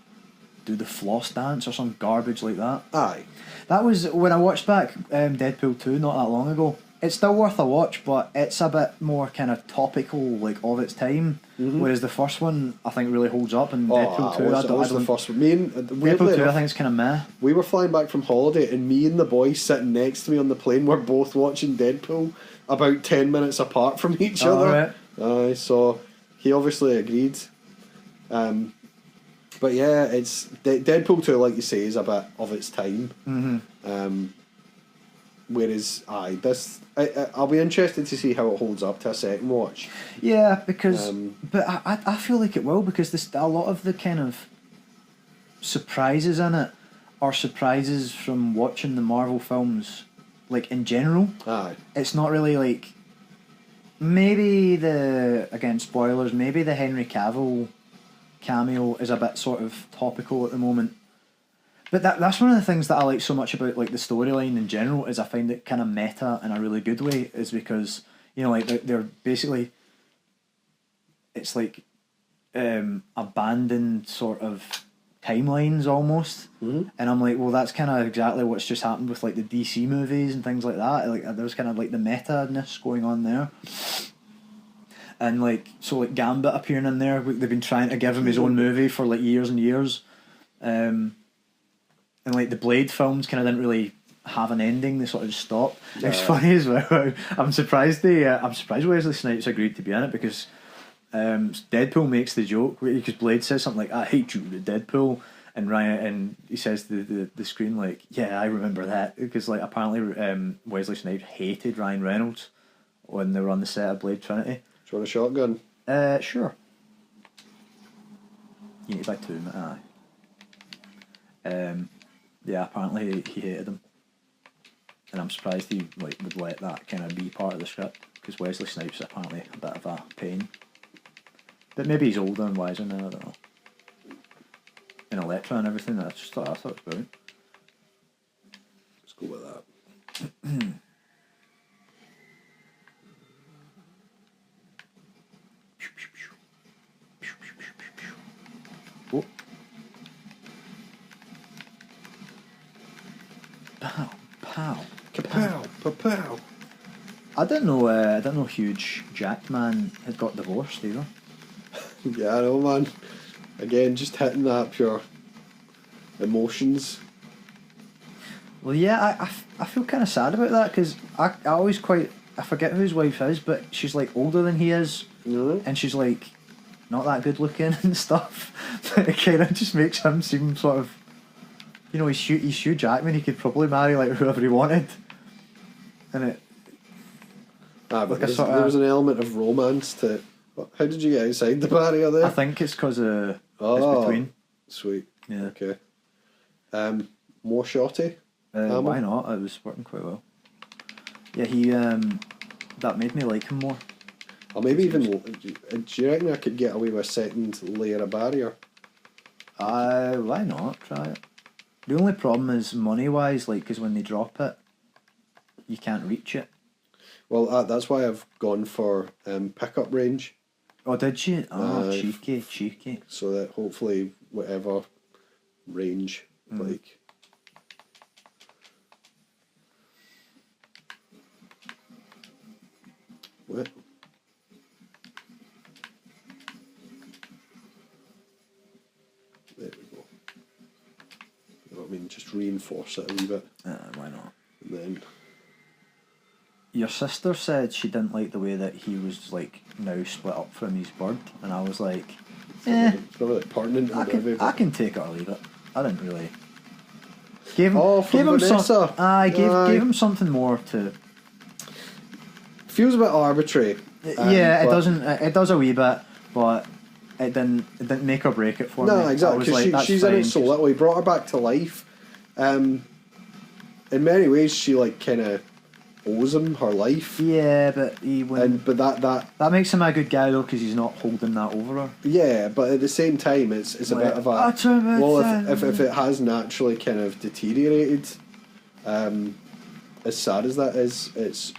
S2: do the floss dance or some garbage like that.
S1: Aye.
S2: That was when I watched back Deadpool 2 not that long ago. It's still worth a watch, but it's a bit more kind of topical, like of its time. Mm-hmm. Whereas the first one, I think, really holds up. And Deadpool 2, I don't.
S1: The first one. Me and
S2: Deadpool 2, I think, it's kind of meh.
S1: We were flying back from holiday, and me and the boys sitting next to me on the plane were both watching Deadpool about 10 minutes apart from each other.
S2: Right.
S1: So he obviously agreed. But yeah, it's Deadpool 2, like you say, is a bit of its time.
S2: Mm-hmm.
S1: Whereas, I'll be interested to see how it holds up to a second watch.
S2: Yeah, because but I feel like it will, because a lot of the kind of surprises in it are surprises from watching the Marvel films, like in general.
S1: Aye.
S2: It's not really like maybe again spoilers. Maybe the Henry Cavill cameo is a bit sort of topical at the moment. But that's one of the things that I like so much about like the storyline in general, is I find it kind of meta in a really good way, is because, you know, like they're basically, it's like abandoned sort of timelines almost.
S1: Mm-hmm.
S2: And I'm like, well, that's kind of exactly what's just happened with like the DC movies and things like that. Like there's kind of like the meta-ness going on there. And like, so like Gambit appearing in there, they've been trying to give him his own movie for like years and years. And like the Blade films kind of didn't really have an ending; they sort of just stopped. Yeah. It's funny as well. I'm surprised Wesley Snipes agreed to be in it, because Deadpool makes the joke because Blade says something like, "I hate you, the Deadpool," and Ryan, and he says to the screen like, "Yeah, I remember that," because like apparently Wesley Snipes hated Ryan Reynolds when they were on the set of Blade Trinity.
S1: Do you want a shotgun?
S2: Sure. You need to buy two, aye. Yeah, apparently he hated him, and I'm surprised he like would let that kind of be part of the script, because Wesley Snipes is apparently a bit of a pain. But maybe he's older and wiser now. I don't know. And Electra and everything. I thought it was brilliant.
S1: Let's go with that.
S2: Oh. Pow, pow,
S1: kapow, kapow.
S2: I didn't know Huge Jackman had got divorced either.
S1: Yeah, I know, man. Again, just hitting that pure emotions.
S2: Well, yeah, I feel kind of sad about that, because I always I forget who his wife is, but she's like older than he is, and she's like not that good looking and stuff. It kind of just makes him seem sort of, you know, he's Hugh Jackman. He could probably marry like whoever he wanted, and it.
S1: But like there was an element of romance to. How did you get outside the barrier there?
S2: I think it's because it's between.
S1: Sweet.
S2: Yeah.
S1: Okay. More shotty.
S2: Why not? It was working quite well. Yeah, he that made me like him more.
S1: Or maybe even. Do you reckon I could get away with a second layer of barrier?
S2: Why not? Try it. The only problem is money wise, like, because when they drop it, you can't reach it.
S1: Well, that's why I've gone for pickup range.
S2: Oh, did you? Oh, cheeky.
S1: So that hopefully whatever range, like. What? There we go. enforce it a wee bit.
S2: Why not?
S1: And then
S2: your sister said she didn't like the way that he was like now split up from his bird, and I was like,
S1: it's probably like pertinent.
S2: I can take it or leave it. I didn't really. Gave him
S1: Vanessa.
S2: Gave him something more to.
S1: Feels a bit arbitrary.
S2: Yeah, it doesn't. It does a wee bit, but it didn't make or break it for me.
S1: No, exactly. Because she's in it so little. He brought her back to life. In many ways, she like kind of owes him her life.
S2: Yeah, but he wouldn't.
S1: But that
S2: makes him a good guy though, because he's not holding that over her.
S1: Yeah, but at the same time, it's a bit of a if it has naturally kind of deteriorated, as sad as that is, it's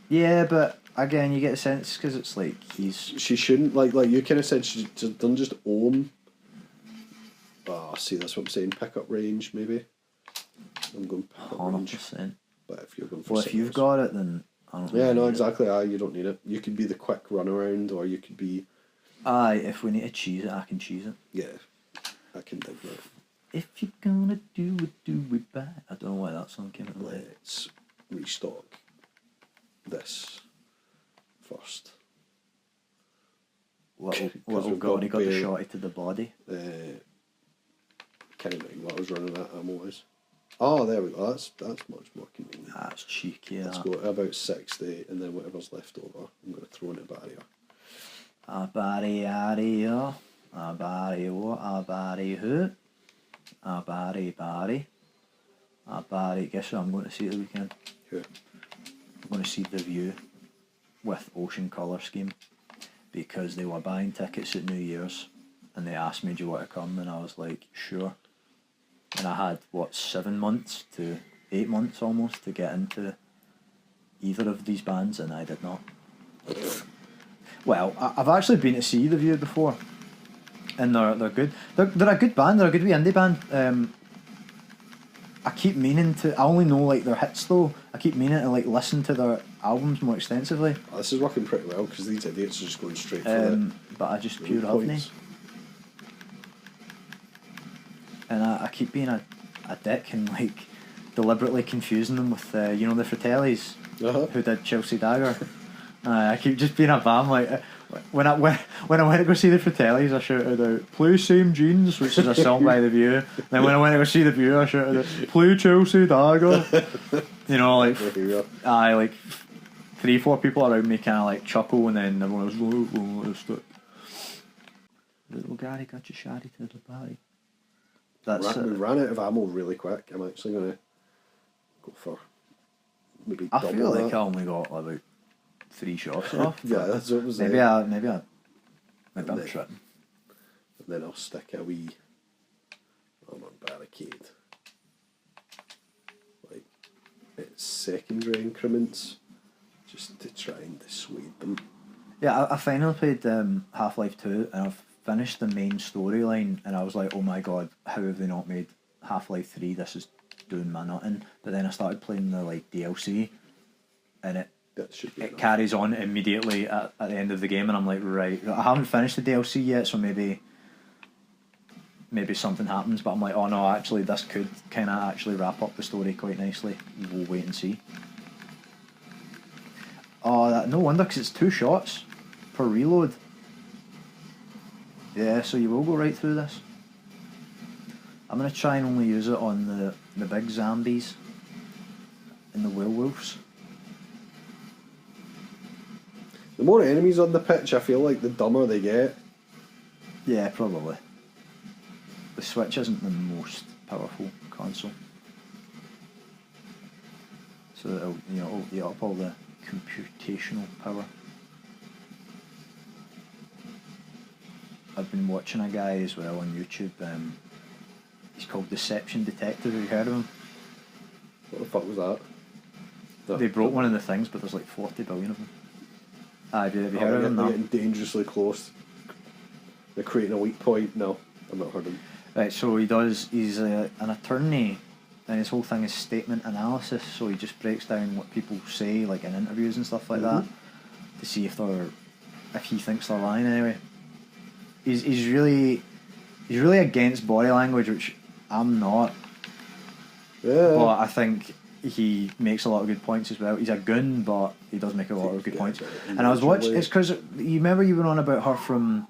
S2: Yeah, but again, you get a sense because it's like
S1: she shouldn't like you kind of said she doesn't just owe him. Oh, see, that's what I'm saying. Pickup range, maybe. I'm going pickup 100%.
S2: Range.
S1: But if you're going for
S2: if you've got it, then I don't.
S1: Yeah, no, exactly. You don't need it. You could be the quick runaround, or you could be.
S2: If we need to cheese it, I can cheese it.
S1: Yeah, I can dig that.
S2: If you're gonna do it bad. I don't know why that song came out.
S1: Let's restock this first.
S2: Little God, he got the shotty to the body.
S1: Can't remember what I was running at ammo-wise. Oh, there we go. That's much more convenient.
S2: That's cheeky.
S1: Let's go about 60, and then whatever's left over, I'm going to throw in a barrier.
S2: A barrier, a barrier, a barrier who? A barrier. Guess who I'm going to see at the weekend?
S1: Who?
S2: I'm going to see The View with Ocean Colour Scheme, because they were buying tickets at New Year's, and they asked me, do you want to come? And I was like, sure. And I had, 7 months to 8 months almost to get into either of these bands, and I did not. Well, I've actually been to see The View before, and they're good. They're a good band. They're a good wee indie band. I keep meaning to. I only know like their hits though. I keep meaning to like listen to their albums more extensively.
S1: Oh, this is working pretty well because these idiots are just going straight for it.
S2: But I just pure Downey. And I keep being a dick and like deliberately confusing them with the Fratellis who did Chelsea Dagger. I keep just being a bam like when I went to go see the Fratellis, I shouted out "Play Same Jeans," which is a song by The View. Then when I went to go see The View, I shouted out "Play Chelsea Dagger." Like 3-4 people around me kind of like chuckle, and then everyone was little Gary got you shady to the party.
S1: We ran out of ammo really quick. I'm actually going to go for maybe double
S2: I feel like
S1: that.
S2: I only got about 3 shots off.
S1: Yeah, that's what it was.
S2: Maybe I'm tripping.
S1: And then I'll stick a wee barricade. Like, it's secondary increments, just to try and dissuade them.
S2: Yeah, I finally played Half-Life 2, and I've finished the main storyline, and I was like, oh my god, how have they not made Half-Life 3? This is doing my nutting. But then I started playing the like DLC, and it carries on immediately at the end of the game, and I'm like, right, I haven't finished the DLC yet, so maybe something happens, but I'm like, oh no, actually this could kind of actually wrap up the story quite nicely. We'll wait and see. Oh, no wonder, because it's 2 shots per reload. Yeah, so you will go right through this. I'm going to try and only use it on the big zombies and the werewolves.
S1: The more enemies on the pitch, I feel like the dumber they get.
S2: Yeah, probably. The Switch isn't the most powerful console, so it'll eat up all the computational power. I've been watching a guy as well on YouTube. He's called Deception Detective. Have you heard of him?
S1: What the fuck was that?
S2: They broke one of the things, but there's like 40 billion of them. Have you heard of him?
S1: They're getting dangerously close. They're creating a weak point. No, I've not heard of him.
S2: Right, so he's an attorney, and his whole thing is statement analysis. So he just breaks down what people say, like in interviews and stuff like that, to see if he thinks they're lying anyway. He's really against body language, which I'm not. but I think he makes a lot of good points as well. He's a goon, but he does make a lot of good points. And I was watching. It's because you remember you were on about her from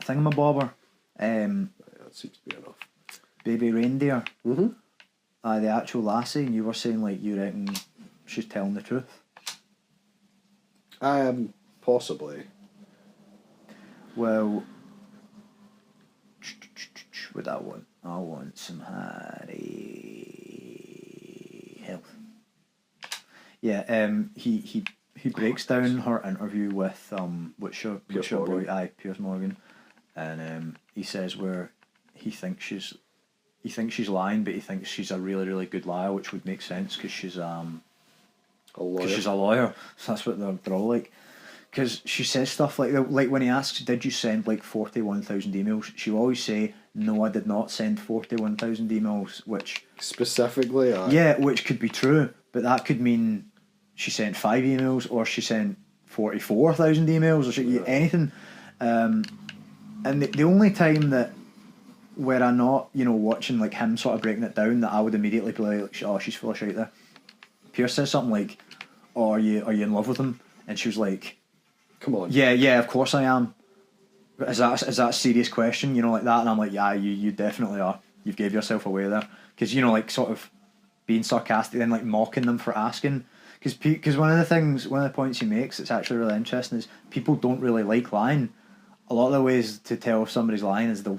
S2: Thingamabobber.
S1: That seems to be enough.
S2: Baby Reindeer.
S1: Mm-hmm.
S2: The actual lassie, and you were saying like you reckon she's telling the truth.
S1: Possibly.
S2: Well, what I want? I want some Harry health. Yeah, he breaks down her interview with what's your boy? Piers Morgan, and he says where he thinks she's lying, but he thinks she's a really really good liar, which would make sense because she's a lawyer. So that's what they're all like. Because she says stuff like when he asks, did you send like 41,000 emails? She will always say, no, I did not send 41,000 emails, which...
S1: Specifically?
S2: Yeah, which could be true, but that could mean she sent 5 emails, or she sent 44,000 emails, or anything. And the only time where I'm not, watching like him sort of breaking it down, that I would immediately be like, oh, she's full of shit there. Pierce says something like, oh, are you in love with him? And she was like...
S1: Come on.
S2: Yeah, of course I am. Is that a serious question, like that? And I'm like, yeah, you definitely are. You've gave yourself away there. Because, like sort of being sarcastic, then like mocking them for asking. Because one of the points he makes that's actually really interesting is people don't really like lying. A lot of the ways to tell if somebody's lying is they'll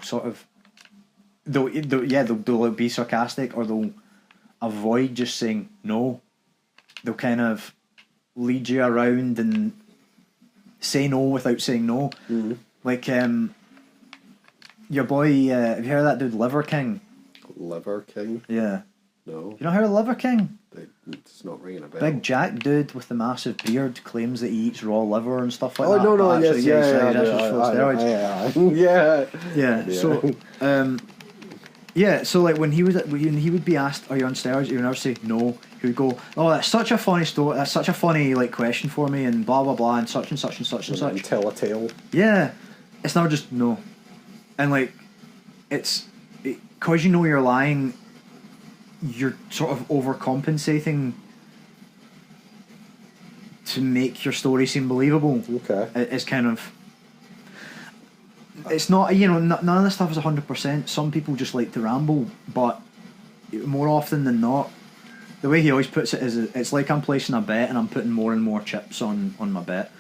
S2: be sarcastic, or they'll avoid just saying no. They'll kind of lead you around and say no without saying no.
S1: Mm-hmm.
S2: Like your boy, have you heard of that dude Liver King?
S1: Liver King?
S2: Yeah.
S1: No.
S2: You not heard of Liver King?
S1: It's not ringing a bell.
S2: Big Jack dude with the massive beard claims that he eats raw liver and stuff like that.
S1: Oh no,
S2: actually,
S1: yeah.
S2: So like when he would be asked, "Are you on steroids?" He would never say no. He would go, "Oh, that's such a funny story. That's such a funny like question for me," and blah blah blah, and such and such and such and such.
S1: And tell a tale.
S2: Yeah, it's never just no, and like because you're lying, you're sort of overcompensating to make your story seem believable.
S1: Okay,
S2: it's kind of. It's not, none of this stuff is 100%. Some people just like to ramble, but more often than not, the way he always puts it is, it's like I'm placing a bet and I'm putting more and more chips on my bet.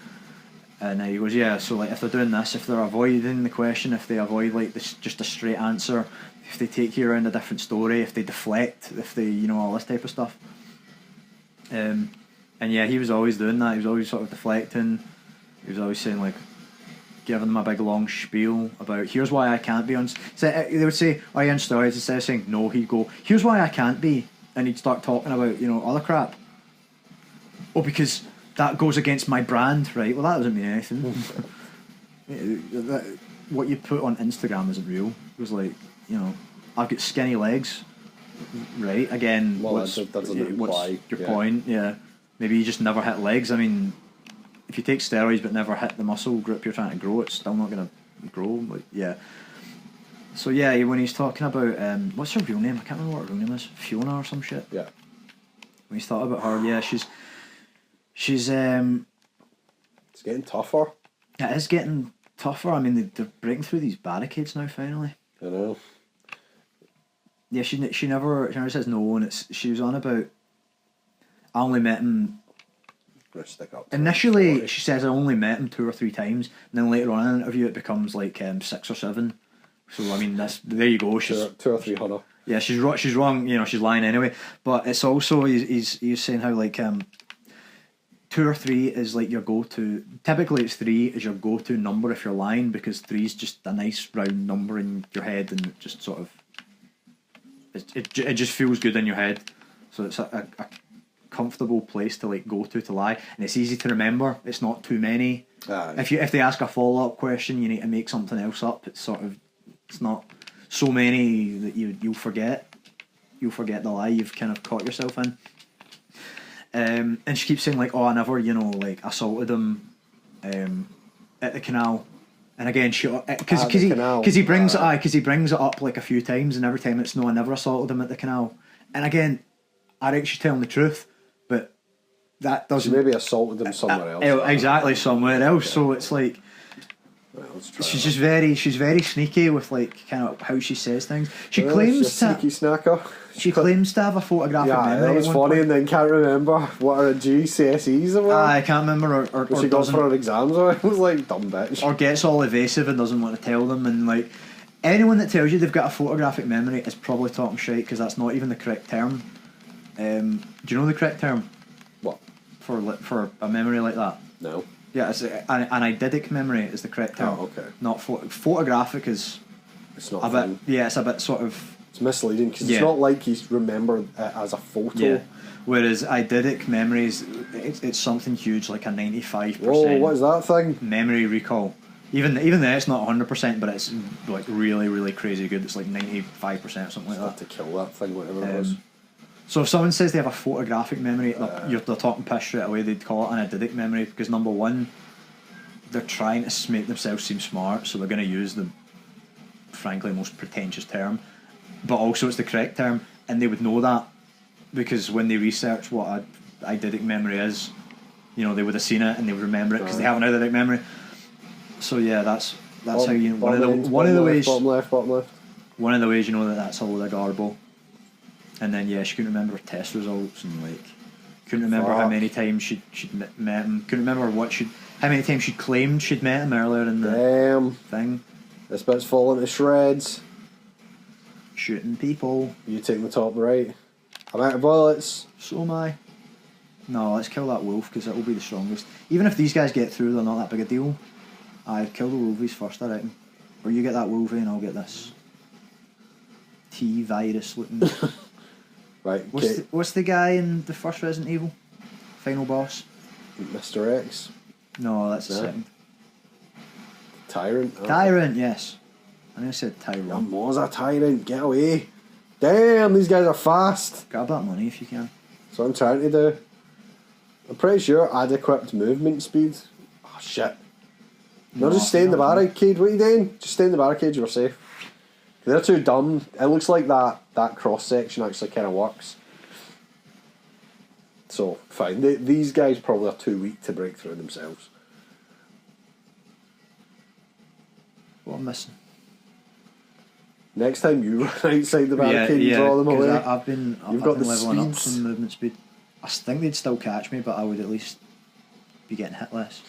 S2: And he goes, yeah, so like if they're doing this, if they're avoiding the question, if they avoid like this, just a straight answer, if they take you around a different story, if they deflect, if they, all this type of stuff. And yeah, he was always doing that. He was always sort of deflecting. He was always saying like, giving them a big long spiel about here's why I can't be on. So they would say, "Are you on steroids?" Instead of saying no, he'd go, "Here's why I can't be," and he'd start talking about other crap. Oh, because that goes against my brand, right? Well, that doesn't mean anything. What you put on Instagram isn't real. It was like, I've got skinny legs, right? Again,
S1: well,
S2: what's
S1: your
S2: point? Yeah, maybe you just never hit legs. I mean, if you take steroids but never hit the muscle group you're trying to grow, it's still not going to grow. Like, yeah. So yeah, when he's talking about what's her real name? I can't remember what her real name is. Fiona or some shit.
S1: Yeah.
S2: When he's thought about her, yeah, she's. It's
S1: getting tougher.
S2: It is getting tougher. I mean, they're breaking through these barricades now. Finally.
S1: I know.
S2: Yeah, she never says no, and she was on about. I only met him.
S1: Stick up
S2: initially, she says I only met him 2 or 3 times, and then later on in an interview it becomes like 6 or 7. So I mean, there you go. She's
S1: 2 or 3 hunter.
S2: Yeah, she's wrong. She's wrong. She's lying anyway. But it's also he's saying how like 2 or 3 is like your go-to. Typically, it's 3 is your go-to number if you're lying, because 3 is just a nice round number in your head, and it just sort of it just feels good in your head. So it's a comfortable place to like go to lie, and it's easy to remember. It's not too many. If they ask a follow-up question, you need to make something else up. It's not so many that you'll forget the lie you've kind of caught yourself in. And she keeps saying like, oh, I never like assaulted him at the canal. And again, because he brings it up like a few times, and every time it's no, I never assaulted him at the canal. And again, I think she's telling the truth, but that doesn't...
S1: She maybe assaulted them somewhere else.
S2: Exactly, somewhere else. So it's like...
S1: Right,
S2: she's very sneaky with like kind of how she says things. She claims
S1: sneaky snacker.
S2: She claims to have a photographic memory.
S1: Yeah, that was funny, and then can't remember what her GCSEs were.
S2: I can't remember, or
S1: she got for her exams. Or it was like dumb bitch.
S2: Or gets all evasive and doesn't want to tell them, and like anyone that tells you they've got a photographic memory is probably talking shit because that's not even the correct term. Do you know the correct term?
S1: What
S2: for a memory like that?
S1: No.
S2: Yeah, it's an eidetic memory is the correct term.
S1: Oh, okay.
S2: Not photographic is.
S1: It's not
S2: a bit. Yeah, it's a bit sort of.
S1: It's misleading because it's not like he's remembered it as a photo.
S2: Yeah. Whereas eidetic memories, it's something huge like a 95%.
S1: Whoa, what is that thing?
S2: Memory recall. Even then, it's not 100%, but it's like really, really crazy good. It's like 95% or something like that.
S1: To kill that thing, whatever it was.
S2: So if someone says they have a photographic memory, they're talking piss straight away. They'd call it an eidetic memory because number one, they're trying to make themselves seem smart, so they're going to use the, frankly, most pretentious term, but also it's the correct term, and they would know that because when they research what an eidetic memory is, you know, they would have seen it and they would remember it because they have an eidetic memory. So yeah, that's how you know, one of the ways.
S1: Bottom left.
S2: One of the ways you know that's a load of garble. And then she couldn't remember her test results and like couldn't remember how many times she'd met him. Couldn't remember how many times she claimed she'd met him earlier in the thing.
S1: This bit's falling to shreds.
S2: Shooting people.
S1: You take the top right. I'm out of bullets.
S2: So am I. No, let's kill that wolf because it will be the strongest. Even if these guys get through, they're not that big a deal. I'd kill the wolfies first, I reckon. Or you get that wolfie and I'll get this T-virus looking.
S1: Right.
S2: What's the guy in the first Resident Evil? Final boss?
S1: Mr. X?
S2: No, that's the second.
S1: Tyrant?
S2: Tyrant, yes. I think I said Tyrant.
S1: Was a tyrant, get away. Damn, these guys are fast.
S2: Grab that money if you can.
S1: That's what I'm trying to do. I'm pretty sure adequate movement speed. Oh shit. No, just stay in the barricade. What are you doing? Just stay in the barricade, you're safe. They're too dumb. It looks like that cross section actually kind of works. So, fine. These guys probably are too weak to break through themselves.
S2: What am I missing?
S1: Next time you run outside the barricade and draw them away.
S2: I've been leveling up some movement speed. I think they'd still catch me, but I would at least be getting hit less.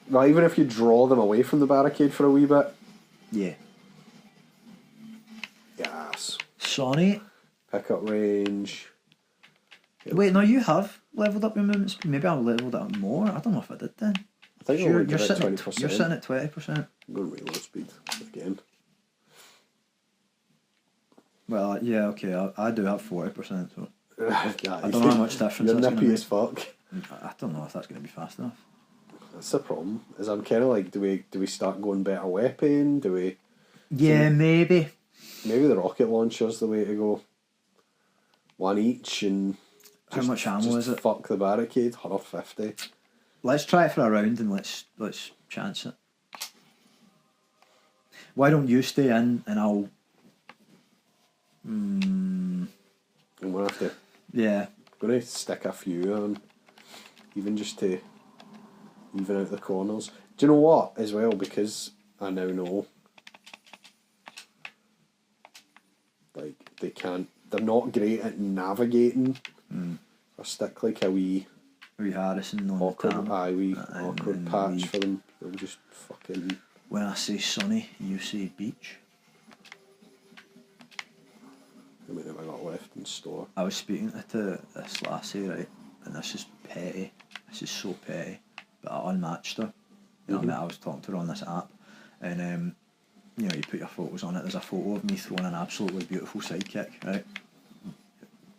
S1: Well, even if you draw them away from the barricade for a wee bit.
S2: Yeah.
S1: Yes.
S2: Sonny.
S1: Pickup range. Yep.
S2: Wait, no, you have leveled up your movement speed. Maybe I leveled it up more. I don't know if I did then.
S1: I think you're sitting
S2: 20%. You're sitting at 20%.
S1: I'm going to reload speed again.
S2: Well, yeah, okay. I do have 40%, so
S1: I
S2: don't know how much difference
S1: you're
S2: that's
S1: nippy as fuck.
S2: I don't know if that's going to be fast enough.
S1: That's the problem. Is I'm kind of like, do we start going better weapon? Do we?
S2: Yeah, maybe.
S1: Maybe the rocket launcher's the way to go. One each and.
S2: How much ammo is it?
S1: Fuck the barricade. 150.
S2: Let's try it for a round and let's chance it. Why don't you stay in and I'll.
S1: I'm gonna have to.
S2: Yeah.
S1: I'm gonna stick a few on, even just to even out the corners. Do you know what? As well, because I now know. Like they can't. They're not great at navigating. Or stick like a wee
S2: Harrison on
S1: awkward,
S2: the tam.
S1: awkward patch for them. They'll just fucking.
S2: When I say sunny, you say beach.
S1: How many have I got left in store?
S2: I was speaking to this lassie, right, and this is petty. This is so petty, but I unmatched her. You know what I mean? I was talking to her on this app, and you know, you put your photos on it. There's a photo of me throwing an absolutely beautiful sidekick, right?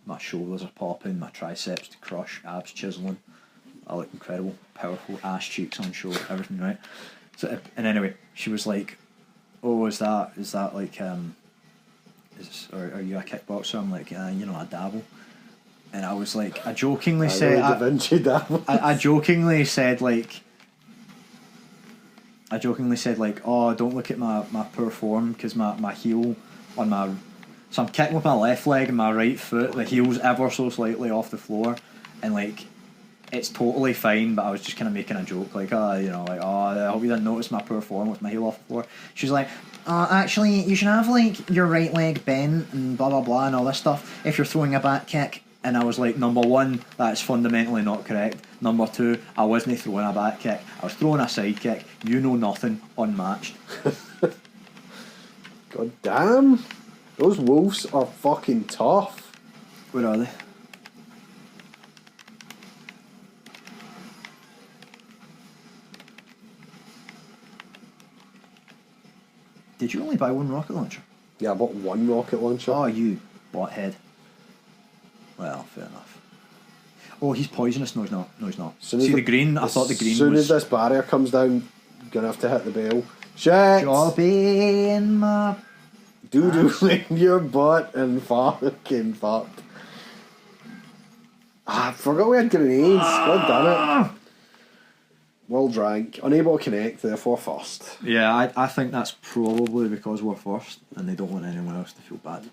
S2: My shoulders are popping, my triceps to crush, abs chiseling. I look incredible, powerful, ass cheeks on show, everything, right? So, and anyway, she was like, "Oh, is that like are you a kickboxer?" I'm like, "You know, I dabble." And I was like, I jokingly said, I jokingly said like, "Oh, don't look at my poor form because my heel on my So I'm kicking with my left leg and my right foot. The heel's ever so slightly off the floor, and like it's totally fine. But I was just kind of making a joke, like, you know, like, I hope you didn't notice my poor form with my heel off the floor. She's like, actually, you should have like your right leg bent and blah blah blah and all this stuff if you're throwing a back kick. And I was like, number one, that's fundamentally not correct. Number two, I wasn't throwing a back kick. I was throwing a side kick. You know nothing, unmatched.
S1: God damn. Those wolves are fucking tough.
S2: Where are they? Did you only buy one rocket launcher?
S1: Yeah, I bought one rocket launcher.
S2: Oh, you bothead. Well, fair enough. Oh, he's poisonous. No, he's not. No, he's not. See the green? I thought the green was...
S1: As soon as this barrier comes down, I'm going to have to hit the bell. Shit!
S2: Jobby in my...
S1: Doo-doo in your butt and fucking fucked. I forgot we had grenades. God damn it. Well drank. Unable to connect, therefore first.
S2: Yeah, I think that's probably because we're first and they don't want anyone else to feel bad.